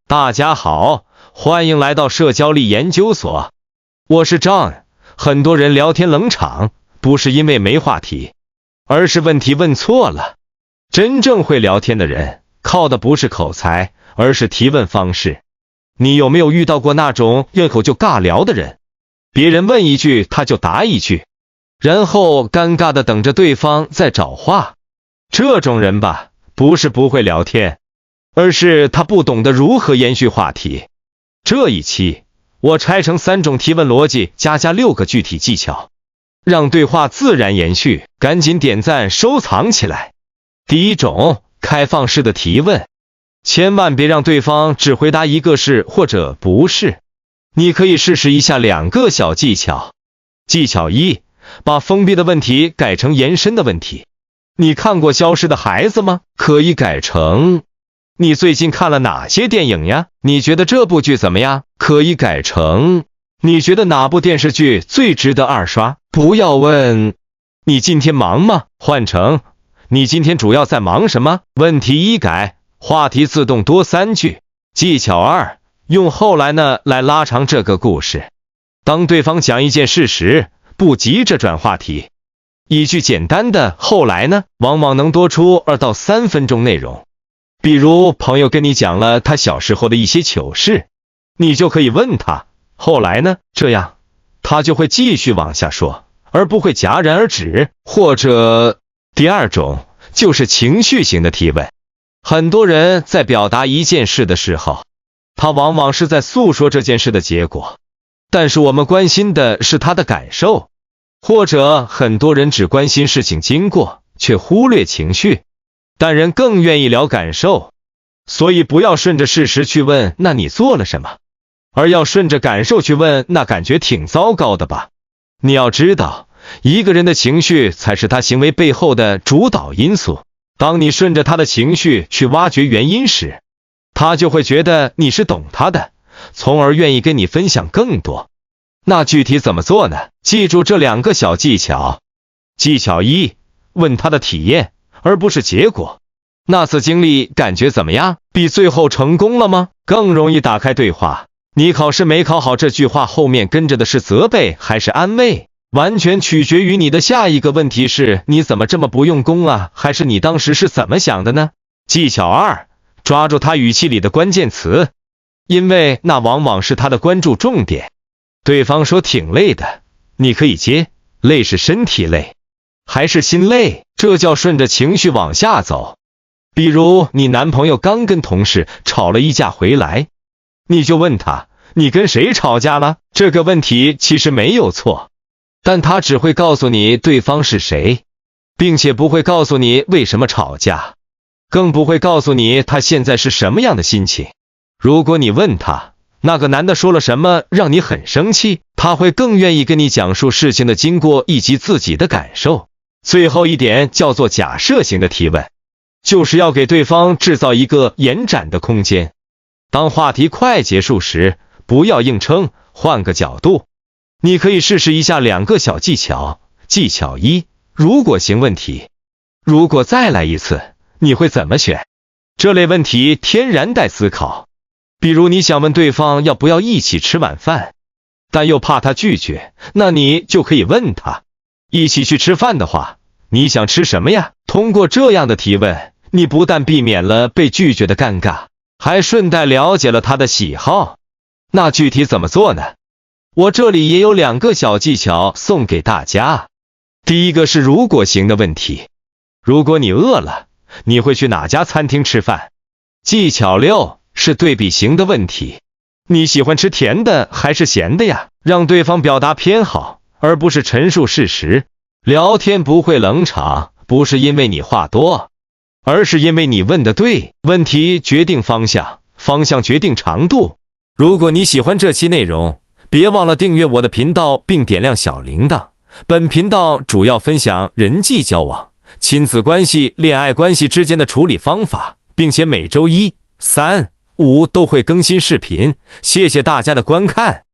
大家好，歡迎來到社交力研究所，我是 John。很多人聊天冷場，不是因為沒話題，而是問題問錯了。真正會聊天的人，靠的不是口才，而是提問方式。你有沒有遇到過那種一口就尬聊的人？別人問一句他就答一句，然後尷尬的等着對方再找話。這種人吧，不是不會聊天，而是他不懂得如何延續話題。這一期我拆成3種提問邏輯，加6個具體技巧，讓對話自然延續。趕緊點讚收藏起來。第一種，開放式的提問，千萬別讓對方只回答一個是或者不是。你可以試試以下2個小技巧。技巧1，把封閉的問題改成延伸的問題。你看過《消失的孩子》嗎？可以改成你最近看了哪些電影呀？你覺得這部劇怎麼樣？可以改成你覺得哪部電視劇最值得2刷？不要問你今天忙嗎？換成你今天主要在忙什麼？問題一改，話題自動多3句。技巧2，用後來呢來拉長這個故事。當對方講一件事時，不急着轉話題，一句簡單的後來呢，往往能多出2到3分鐘內容。比如朋友跟你講了他小時候的一些糗事，你就可以問他後來呢，這樣他就會繼續往下說，而不會戛然而止。或者第2種就是情緒型的提問。很多人在表達一件事的時候，他往往是在訴說這件事的結果，但是我們關心的是他的感受。或者很多人只關心事情經過，卻忽略情緒，但人更願意聊感受。所以不要順着事實去問那你做了什麼，而要順着感受去問那感覺挺糟糕的吧。你要知道，一個人的情緒才是他行為背後的主導因素。當你順着他的情緒去挖掘原因時，他就會覺得你是懂他的，從而願意跟你分享更多。那具體怎麼做呢？記住這2個小技巧。技巧1，問他的體驗，而不是結果。那次經歷感覺怎麼樣？比最後成功了嗎？更容易打開對話。你考試沒考好，這句話後面跟着的是責備還是安慰？完全取決於你的下一個問題是你怎麼這麼不用功啊，還是你當時是怎麼想的呢？技巧2，抓住他語氣裡的關鍵詞，因為那往往是他的關注重點。對方說挺累的，你可以接累是身體累還是心累？這叫順着情緒往下走。比如你男朋友剛跟同事吵了一架回來，你就問他你跟誰吵架了？這個問題其實沒有錯，但他只會告訴你對方是誰，並且不會告訴你為什麼吵架，更不會告訴你他現在是什麼樣的心情。如果你問他那個男的說了什麼讓你很生氣，他會更願意跟你講述事情的經過以及自己的感受。最後一點叫做假設型的提問，就是要給對方制造一個延展的空間。當話題快結束時，不要硬撐，換個角度。你可以試試以下2個小技巧。技巧1，如果型問題。如果再來一次，你會怎麼選？這類問題天然帶思考。比如你想問對方要不要一起吃晚飯，但又怕他拒絕，那你就可以問他，一起去吃飯的話，你想吃什麼呀？通過這樣的提問，你不但避免了被拒絕的尷尬，還順帶了解了他的喜好。那具體怎麼做呢？我這裡也有2個小技巧送給大家。第一個是如果型的問題。如果你餓了，你會去哪家餐廳吃飯？技巧6是對比型的問題。你喜歡吃甜的還是鹹的呀？讓對方表達偏好，而不是陳述事實。聊天不會冷場，不是因為你話多，而是因為你問的對。問題決定方向，方向決定長度。如果你喜歡這期內容，別忘了訂閱我的頻道並點亮小鈴鐺。本頻道主要分享人際交往、親子關係、戀愛關係之間的處理方法，並且每周1、3、5都會更新視頻。謝謝大家的觀看。